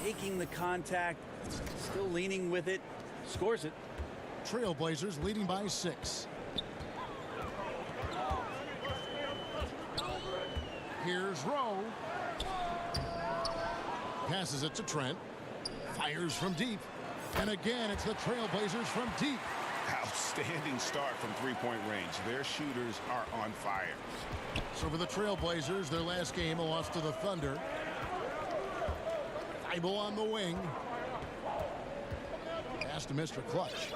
taking the contact, still leaning with it, scores it. Trailblazers leading by 6. Here's Rowe. Passes it to Trent. Fires from deep. And again, it's the Trailblazers from deep. Outstanding start from three-point range. Their shooters are on fire. So for the Trailblazers, their last game, a loss to the Thunder. Thibault on the wing. Pass to Mr. Clutch.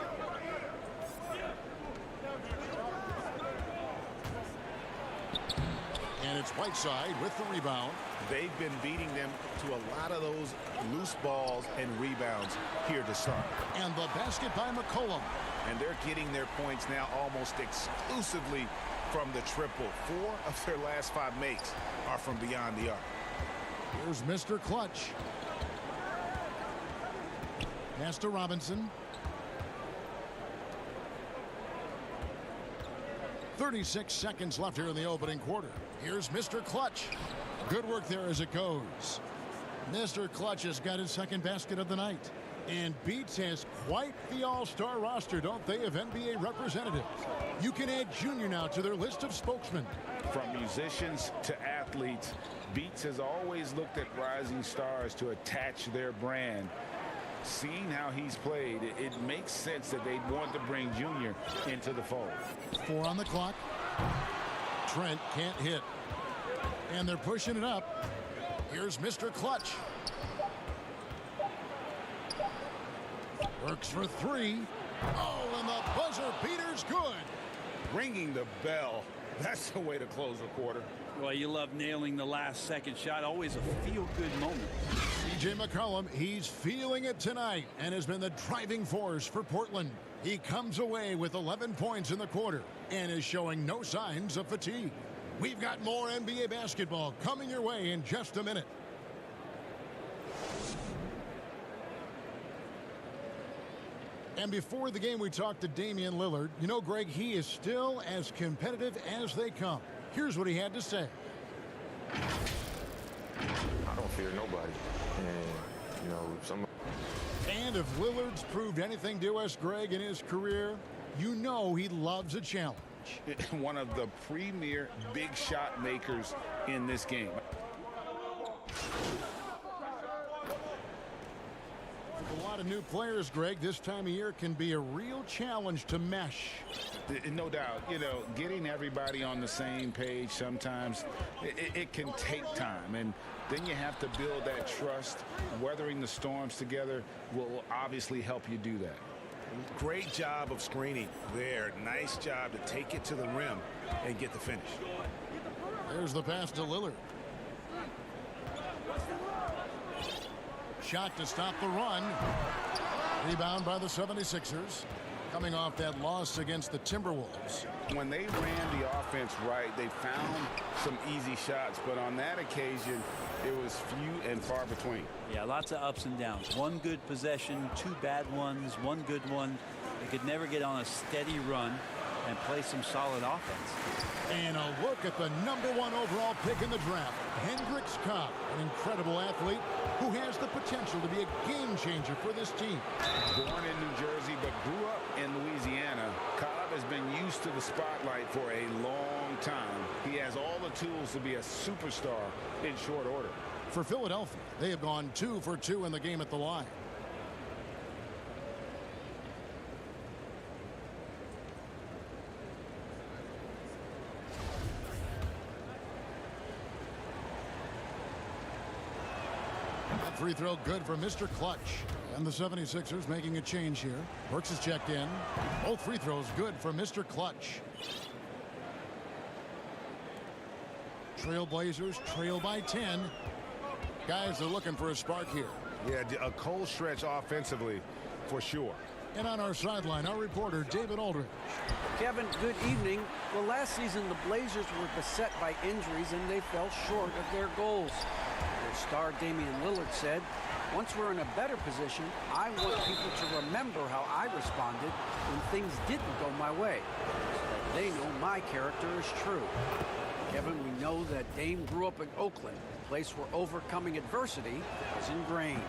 And it's Whiteside with the rebound. They've been beating them to a lot of those loose balls and rebounds here to start. And the basket by McCollum. And they're getting their points now almost exclusively from the triple. 4 of their last 5 makes are from beyond the arc. Here's Mr. Clutch. Pass to Robinson. 36 seconds left here in the opening quarter. Here's Mr. Clutch. Good work there as it goes. Mr. Clutch has got his second basket of the night. And Beats has quite the all-star roster, don't they, of NBA representatives. You can add Junior now to their list of spokesmen. From musicians to athletes, Beats has always looked at rising stars to attach their brand. Seeing how he's played, it makes sense that they'd want to bring Junior into the fold. 4 on the clock. Trent can't hit. And they're pushing it up. Here's Mr. Clutch. Works for 3. Oh, and the buzzer beater's good. Ringing the bell. That's the way to close a quarter. Well, you love nailing the last second shot. Always a feel-good moment. C.J. McCollum, he's feeling it tonight and has been the driving force for Portland. He comes away with 11 points in the quarter and is showing no signs of fatigue. We've got more NBA basketball coming your way in just a minute. And before the game, we talked to Damian Lillard. You know, Greg, he is still as competitive as they come. Here's what he had to say. I don't fear nobody. And, you know, And if Lillard's proved anything to us, Greg, in his career, you know he loves a challenge. One of the premier big shot makers in this game. A lot of new players, Greg, this time of year can be a real challenge to mesh. No doubt, you know, getting everybody on the same page sometimes, it can take time. And then you have to build that trust. Weathering the storms together will obviously help you do that. Great job of screening there. Nice job to take it to the rim and get the finish. There's the pass to Lillard. Shot to stop the run. Rebound by the 76ers. Coming off that loss against the Timberwolves. When they ran the offense right, they found some easy shots. But on that occasion, it was few and far between. Yeah, lots of ups and downs. One good possession, 2 bad ones, 1 good one. They could never get on a steady run and play some solid offense. And a look at the #1 overall pick in the draft, Hendricks Cobb, an incredible athlete who has the potential to be a game changer for this team. Born in New Jersey but grew up in Louisiana, Cobb has been used to the spotlight for a long time. He has all the tools to be a superstar in short order. For Philadelphia, they have gone 2 for 2 in the game at the line. Free throw good for Mr. Clutch. And the 76ers making a change here. Burks is checked in. Both free throws good for Mr. Clutch. Trailblazers trail by 10. Guys are looking for a spark here. Yeah, a cold stretch offensively for sure. And on our sideline, our reporter, David Aldridge. Kevin, good evening. Well, last season, the Blazers were beset by injuries, and they fell short of their goals. Their star Damian Lillard said, "Once we're in a better position, I want people to remember how I responded when things didn't go my way, so that they know my character is true." Kevin, we know that Dame grew up in Oakland, a place where overcoming adversity is ingrained.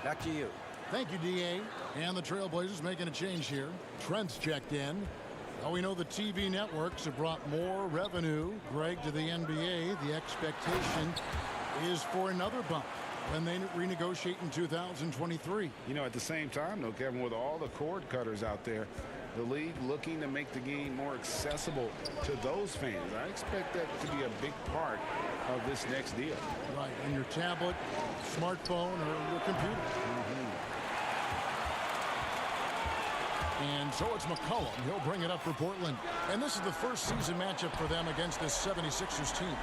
Back to you. Thank you, D.A. And the Trailblazers making a change here. Trent's checked in. Well, we know the TV networks have brought more revenue, Greg, to the NBA. The expectation is for another bump when they renegotiate in 2023. You know, at the same time, though, Kevin, with all the cord cutters out there, the league looking to make the game more accessible to those fans. I expect that to be a big part of this next deal. Right, on your tablet, smartphone, or your computer. And so it's McCollum. He'll bring it up for Portland. And this is the first season matchup for them against this 76ers team.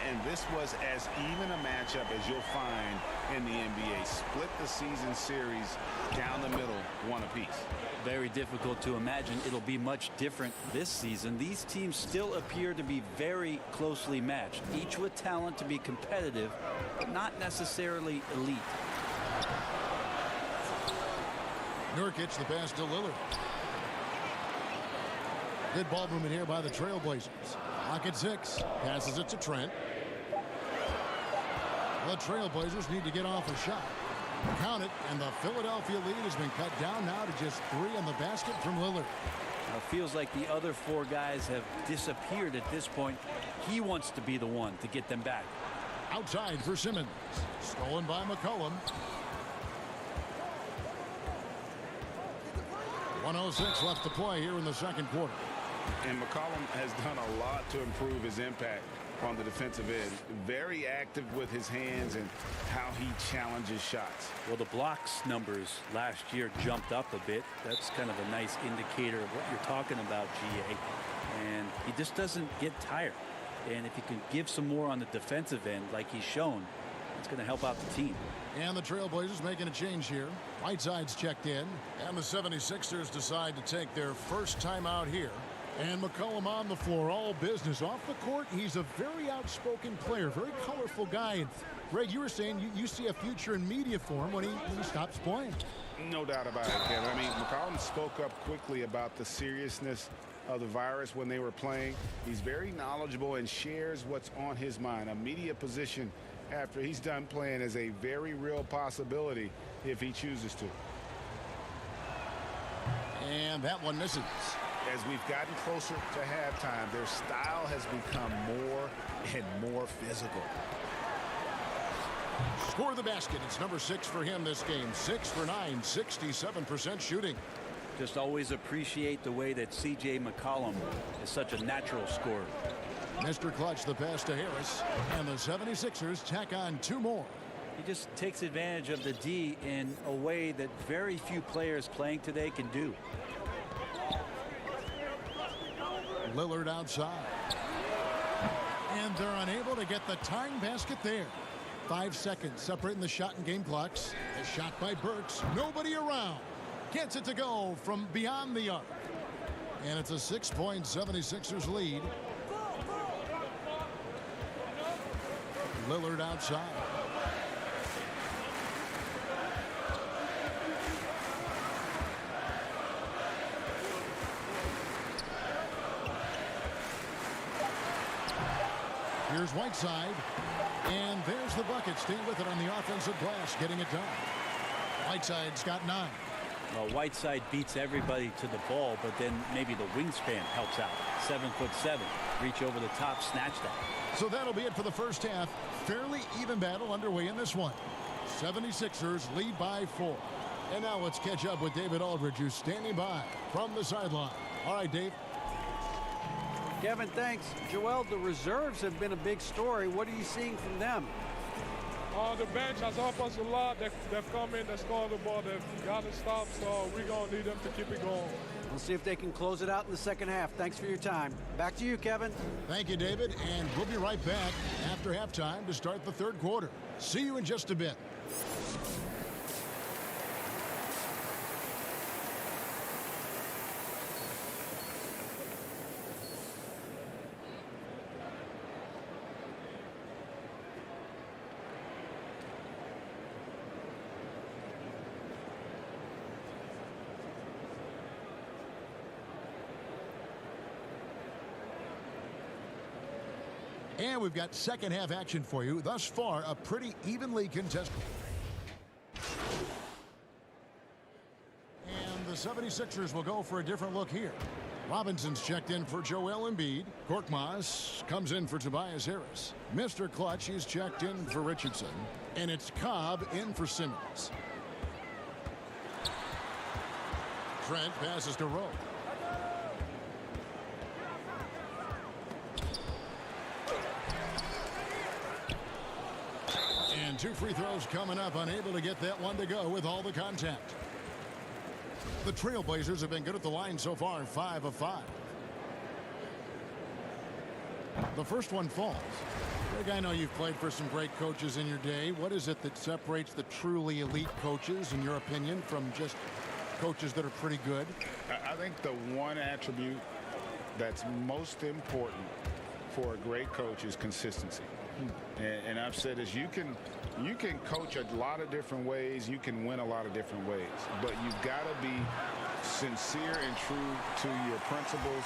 And this was as even a matchup as you'll find in the NBA. Split the season series down the middle, one apiece. Very difficult to imagine it'll be much different this season. These teams still appear to be very closely matched, each with talent to be competitive, but not necessarily elite. Nurkic, the pass to Lillard. Good ball movement here by the Trailblazers. Clock at 6. Passes it to Trent. The Trailblazers need to get off a shot. Count it, and the Philadelphia lead has been cut down now to just 3 on the basket from Lillard. It feels like the other 4 guys have disappeared at this point. He wants to be the one to get them back. Outside for Simmons. Stolen by McCollum. 1:06 left to play here in the second quarter. And McCollum has done a lot to improve his impact on the defensive end. Very active with his hands and how he challenges shots. Well, the blocks numbers last year jumped up a bit. That's kind of a nice indicator of what you're talking about, GA. And he just doesn't get tired. And if he can give some more on the defensive end like he's shown, it's going to help out the team. And the Trailblazers making a change here. Whiteside's checked in. And the 76ers decide to take their first time out here. And McCollum on the floor, all business. Off the court, he's a very outspoken player, very colorful guy. And Greg, you were saying you see a future in media for him when he stops playing. No doubt about it, Kevin. I mean, McCollum spoke up quickly about the seriousness of the virus when they were playing. He's very knowledgeable and shares what's on his mind. A media position after he's done playing is a very real possibility if he chooses to. And that one misses. As we've gotten closer to halftime, their style has become more and more physical. Score the basket. It's number 6 for him this game. 6 for 9, 67% shooting. Just always appreciate the way that C.J. McCollum is such a natural scorer. Mr. Clutch, the pass to Harris. And the 76ers tack on 2 more. He just takes advantage of the D in a way that very few players playing today can do. Lillard outside. And they're unable to get the tying basket there. 5 seconds separating the shot and game clocks. A shot by Burks. Nobody around. Gets it to go from beyond the arc. And it's a 6-point 76ers lead. Lillard outside. Here's Whiteside. And there's the bucket. Stay with it on the offensive glass, getting it done. Whiteside's got 9. Well, Whiteside beats everybody to the ball, but then maybe the wingspan helps out. 7'7", reach over the top, snatch that. So that'll be it for the first half. Fairly even battle underway in this one. 76ers lead by 4. And now let's catch up with David Aldridge, who's standing by from the sideline. All right, Dave. Kevin, thanks. Joel, the reserves have been a big story. What are you seeing from them? The bench has helped us a lot. They've come in, they scored the ball, they've got to stop, so we're going to need them to keep it going. We'll see if they can close it out in the second half. Thanks for your time. Back to you, Kevin. Thank you, David. And we'll be right back after halftime to start the third quarter. See you in just a bit. And we've got second half action for you. Thus far, a pretty evenly contested. 76ers will go for a different look here. Robinson's checked in for Joel Embiid. Korkmaz comes in for Tobias Harris. Mr. Clutch is checked in for Richardson. And it's Cobb in for Simmons. Trent passes to Rowe. And 2 free throws coming up, unable to get that one to go with all the contact. The Trailblazers have been good at the line so far, 5 of 5. The first one falls. Greg, I know you've played for some great coaches in your day. What is it that separates the truly elite coaches, in your opinion, from just coaches that are pretty good? I think the one attribute that's most important for a great coach is consistency. And I've said this, you can coach a lot of different ways, you can win a lot of different ways, but you've got to be sincere and true to your principles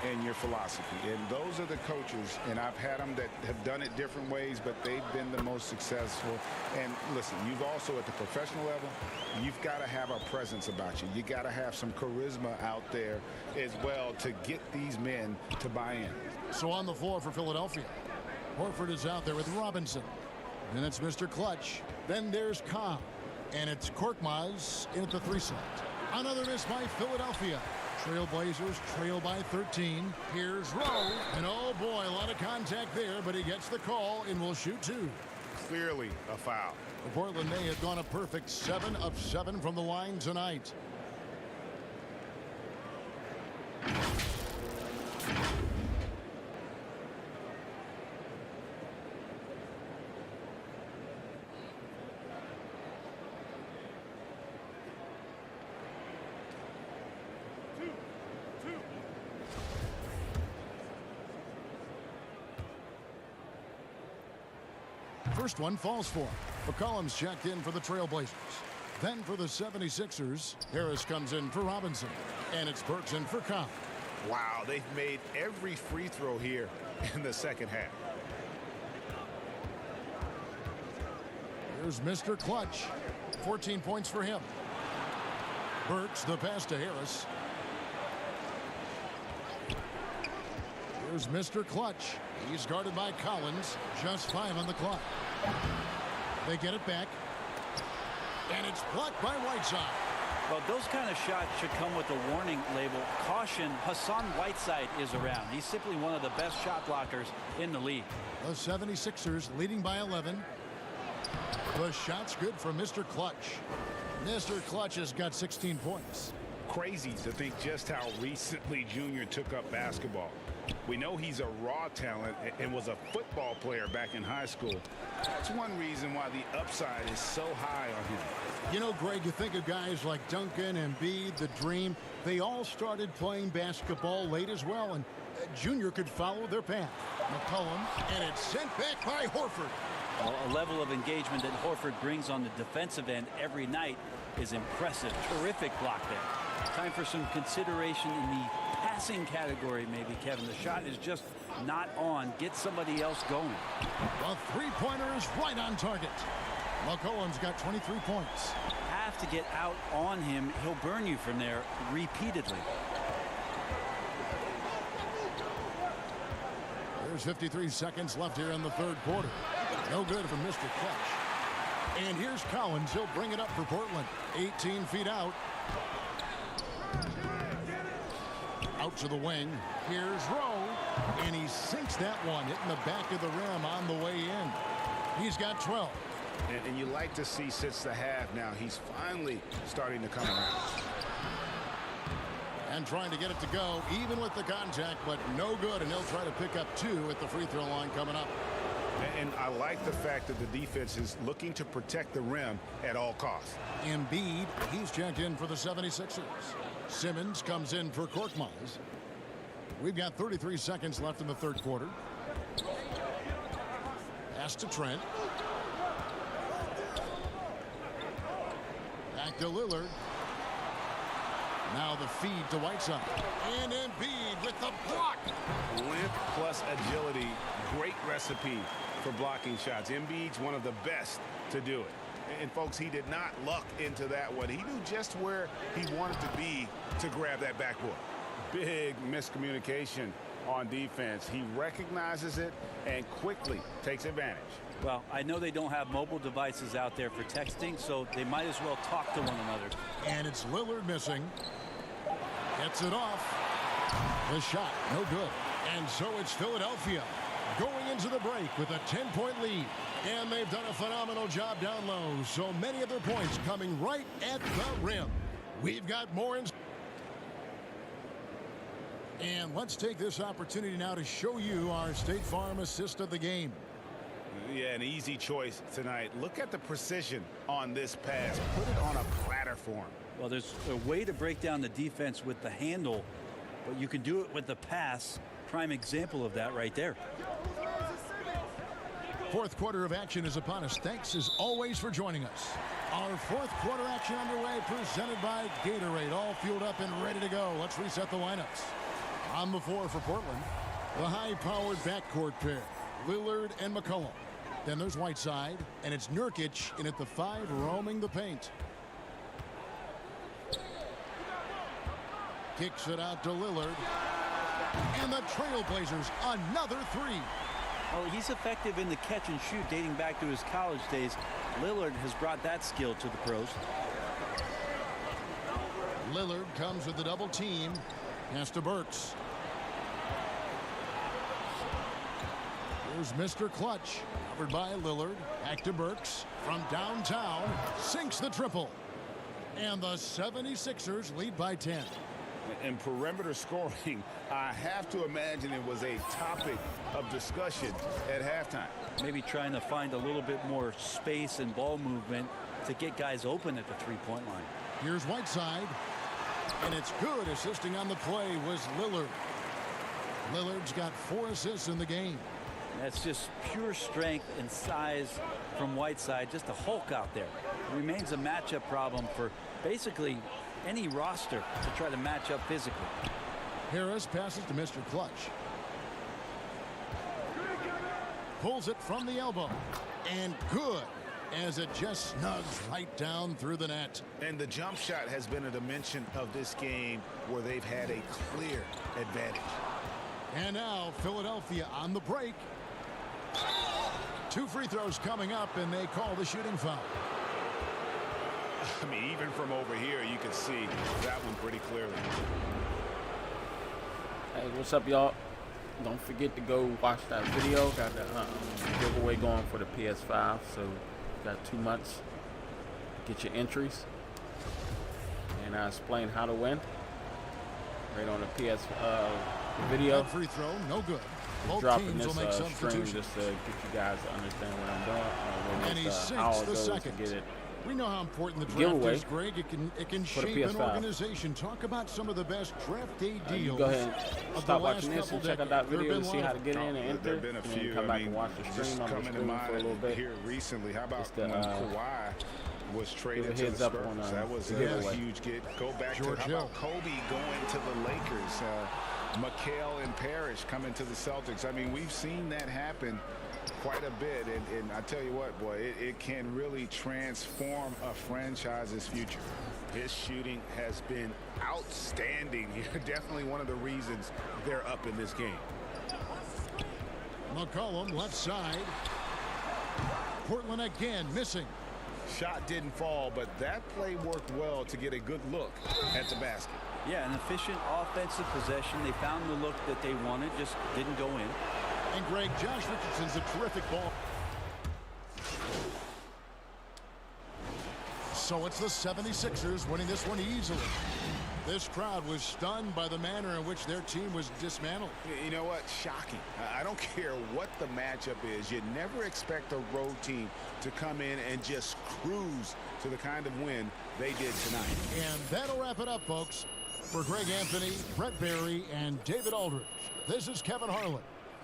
and your philosophy. And those are the coaches, and I've had them that have done it different ways, but they've been the most successful. And listen, you've also at the professional level, you've got to have a presence about you. You got to have some charisma out there as well to get these men to buy in. So on the floor for Philadelphia, Horford is out there with Robinson. Then it's Mr. Clutch. Then there's Cobb. And it's Korkmaz in at the 3 slot. Another miss by Philadelphia. Trailblazers trail by 13. Here's Rowe. And oh boy, a lot of contact there, but he gets the call and will shoot 2. Clearly a foul. Portland may have gone a perfect 7 of 7 from the line tonight. First one falls for him. McCollum's checked in for the Trailblazers. Then for the 76ers, Harris comes in for Robinson. And it's Burks in for Cobb. Wow, they've made every free throw here in the second half. Here's Mr. Clutch. 14 points for him. Burks, the pass to Harris. Here's Mr. Clutch. He's guarded by Collins. Just 5 on the clock. They get it back. And it's blocked by Whiteside. Well, those kind of shots should come with a warning label. Caution, Hassan Whiteside is around. He's simply one of the best shot blockers in the league. The 76ers leading by 11. The shot's good for Mr. Clutch. Mr. Clutch has got 16 points. Crazy to think just how recently Junior took up basketball. We know he's a raw talent and was a football player back in high school. That's one reason why the upside is so high on him. You know, Greg, you think of guys like Duncan, Embiid, the Dream. They all started playing basketball late as well, and Junior could follow their path. McCollum, and it's sent back by Horford. Well, a level of engagement that Horford brings on the defensive end every night is impressive. Terrific block there. Time for some consideration in the passing category, maybe, Kevin. The shot is just not on. Get somebody else going. The three-pointer is right on target. McCollum's got 23 points. Have to get out on him. He'll burn you from there repeatedly. There's 53 seconds left here in the third quarter. No good from Mr. Clutch. And here's Collins. He'll bring it up for Portland. 18 feet out. Out to the wing. Here's Rowe. And he sinks that one, hitting the back of the rim on the way in. He's got 12. And you like to see since the half now, he's finally starting to come around. And trying to get it to go, even with the contact, but no good. And he'll try to pick up 2 at the free throw line coming up. And I like the fact that the defense is looking to protect the rim at all costs. Embiid, he's checked in for the 76ers. Simmons comes in for Korkmaz. We've got 33 seconds left in the third quarter. Pass to Trent. Back to Lillard. Now the feed to Whiteside. And Embiid with the block. Length plus agility. Great recipe for blocking shots. Embiid's one of the best to do it. And folks, he did not luck into that one. He knew just where he wanted to be to grab that backboard. Big miscommunication on defense. He recognizes it and quickly takes advantage. Well, I know they don't have mobile devices out there for texting, so they might as well talk to one another. And it's Lillard missing. Gets it off. The shot, no good. And so it's Philadelphia going into the break with a 10-point lead. And they've done a phenomenal job down low. So many of their points coming right at the rim. We've got more in. And let's take this opportunity now to show you our State Farm assist of the game. Yeah, an easy choice tonight. Look at the precision on this pass. Put it on a platter for him. Well, there's a way to break down the defense with the handle, but you can do it with the pass. Prime example of that right there. Fourth quarter of action is upon us. Thanks as always for joining us. Our fourth quarter action underway, presented by Gatorade. All fueled up and ready to go. Let's reset the lineups. On the floor for Portland, the high-powered backcourt pair, Lillard and McCollum. Then there's Whiteside, and it's Nurkic in at the 5, roaming the paint. Kicks it out to Lillard. And the Trailblazers, another three. Oh, he's effective in the catch and shoot dating back to his college days. Lillard has brought that skill to the pros. Lillard comes with the double team. Pass to Burks. Here's Mr. Clutch. Covered by Lillard. Back to Burks. From downtown. Sinks the triple. And the 76ers lead by 10. In perimeter scoring, I have to imagine it was a topic of discussion at halftime. Maybe trying to find a little bit more space and ball movement to get guys open at the three-point line. Here's Whiteside. And it's good. Assisting on the play was Lillard. Lillard's got 4 assists in the game. That's just pure strength and size from Whiteside. Just a Hulk out there. It remains a matchup problem for basically any roster to try to match up physically. Harris passes to Mr. Clutch. Pulls it from the elbow. And good, as it just snugs right down through the net. And the jump shot has been a dimension of this game where they've had a clear advantage. And now Philadelphia on the break. 2 free throws coming up, and they call the shooting foul. I mean, even from over here, you can see that one pretty clearly. Hey, what's up, y'all? Don't forget to go watch that video. Got the giveaway going for the ps5, so got 2 months. Get your entries, and I explain how to win right on the PS video. That free throw, no good. Both Dropping teams will make this stream substitutions. just to get you guys to understand what I'm doing. And he How sinks it the goes to second. get it. We know how important the draft Giveaway is, Greg. It can for the shape an PS5. organization. Talk about some of the best draft day You deals. go ahead and of stop the last watching this and couple check out that decades. There video have to been see how to lots. get in and enter. There have been a and few. then come back and watch the just stream. I'm coming just to streaming for a little mind bit. here recently. How about Just to, when Kawhi was traded give a to heads the up Spurs? on, That was the a giveaway. huge get. Go back George to how Hill. about Kobe going to the Lakers? McHale and Parrish coming to the Celtics. I mean, we've seen that happen quite a bit, and I tell you what, boy, it can really transform a franchise's future. His shooting has been outstanding here. Definitely one of the reasons they're up in this game. McCollum left side. Portland again missing. Shot didn't fall, but that play worked well to get a good look at the basket. Yeah, an efficient offensive possession. They found the look that they wanted, just didn't go in. And Greg, Josh Richardson's a terrific ball. So it's the 76ers winning this one easily. This crowd was stunned by the manner in which their team was dismantled. You know what? Shocking. I don't care what the matchup is. You never expect a road team to come in and just cruise to the kind of win they did tonight. And that'll wrap it up, folks. For Greg Anthony, Brett Barry, and David Aldridge, this is Kevin Harlan.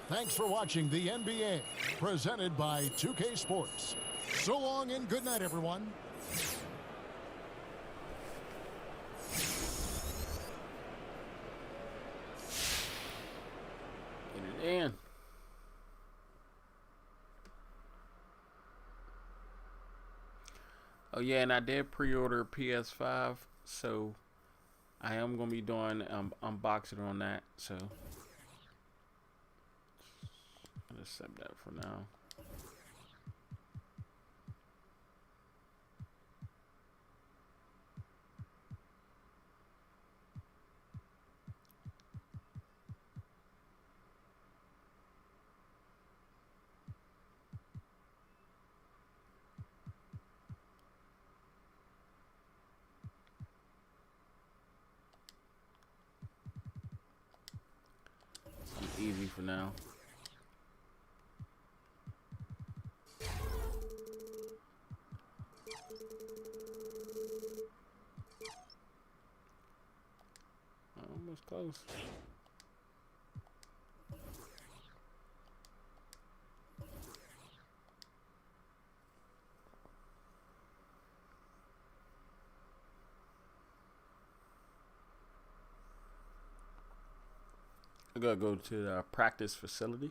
Thanks for watching the NBA, presented by 2K Sports. So long and good night, everyone. Get it in. Oh yeah, and I did pre-order PS5, so I am gonna be doing unboxing on that. So I'll just set that for now. Something easy for now. Almost close. I gotta go to the practice facility.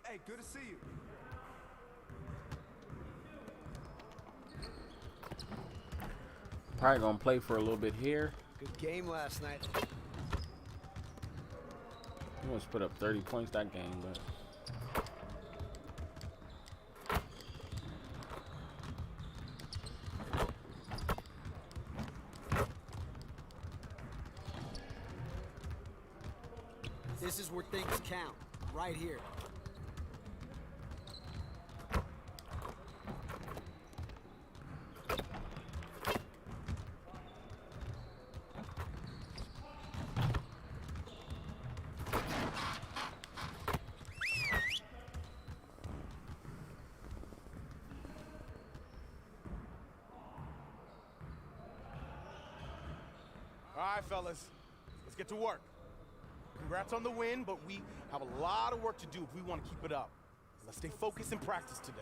Hey, good to see you. Probably gonna play for a little bit here. Good game last night. He almost put up 30 points that game, but This is where things count, right here. All right, fellas, let's get to work. Congrats on the win, but we have a lot of work to do if we want to keep it up. Let's stay focused in practice today.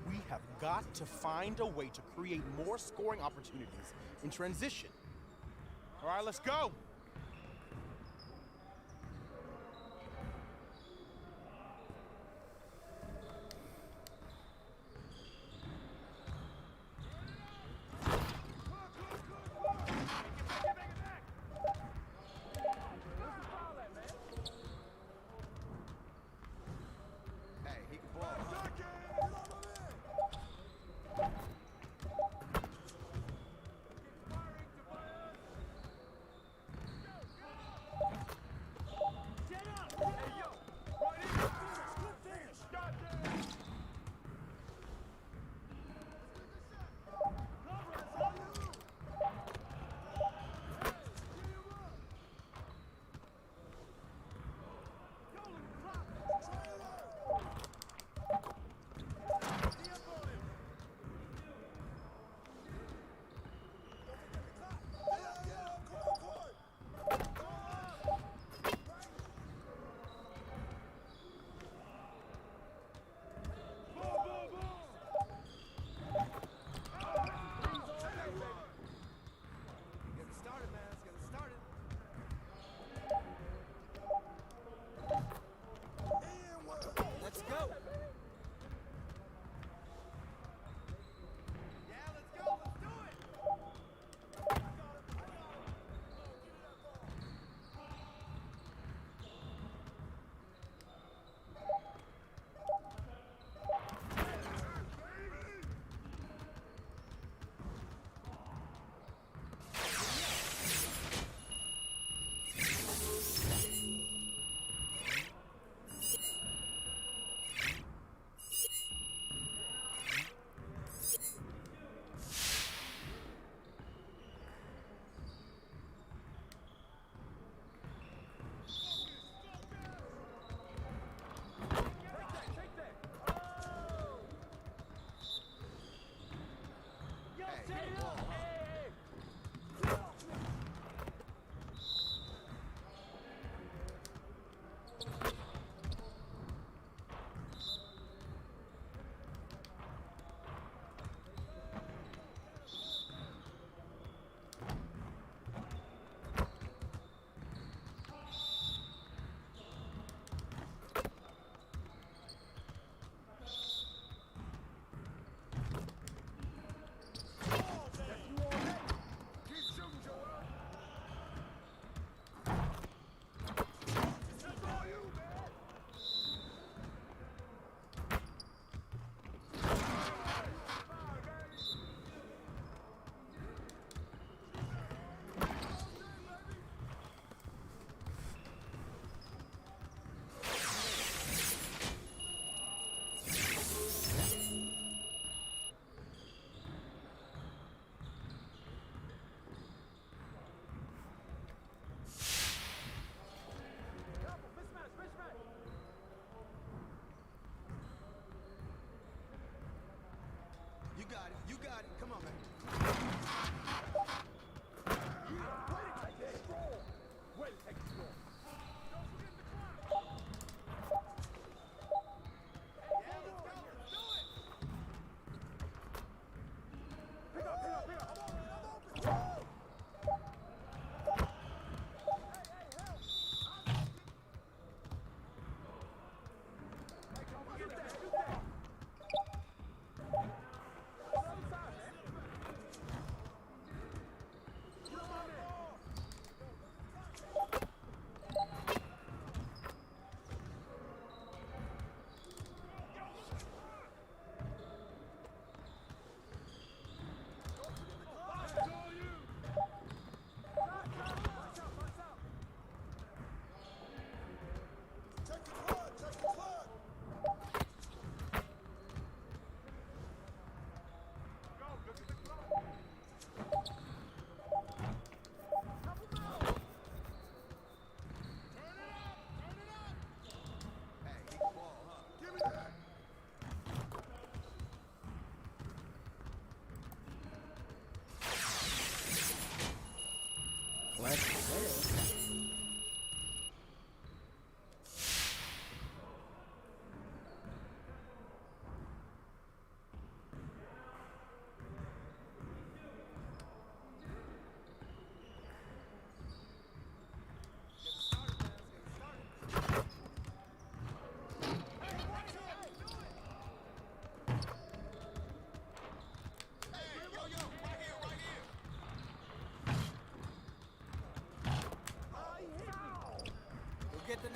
We have got to find a way to create more scoring opportunities in transition. All right, let's go.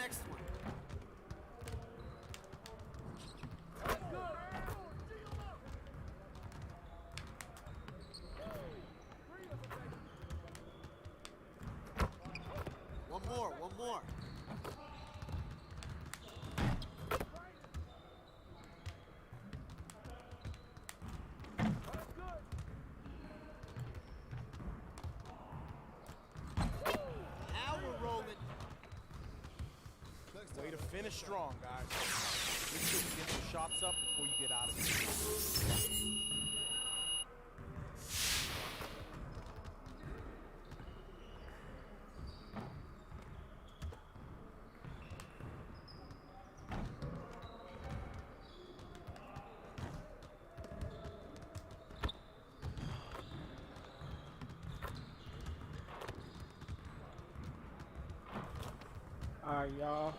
next one. One more. Now we're rolling. Way to finish strong, guys. Make sure you get some shots up before you get out of here. Alright, y'all.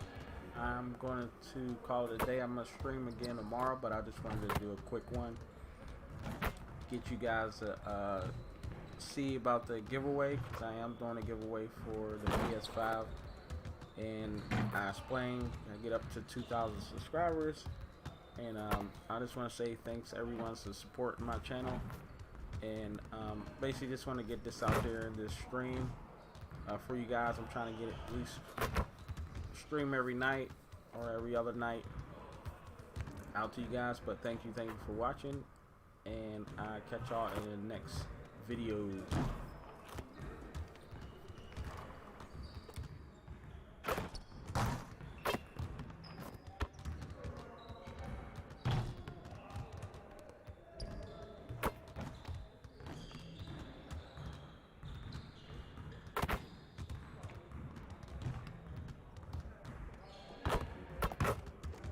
I'm going to call it a day. I'm going to stream again tomorrow, but I just wanted to do a quick one. Get you guys to see about the giveaway, because I am doing a giveaway for the ps5. And I explained I get up to 2,000 subscribers. And I just want to say thanks to everyone for supporting my channel. And basically just want to get this out there in this stream for you guys. I'm trying to get at least stream every night or every other night out to you guys. But thank you for watching, and I'll catch y'all in the next video.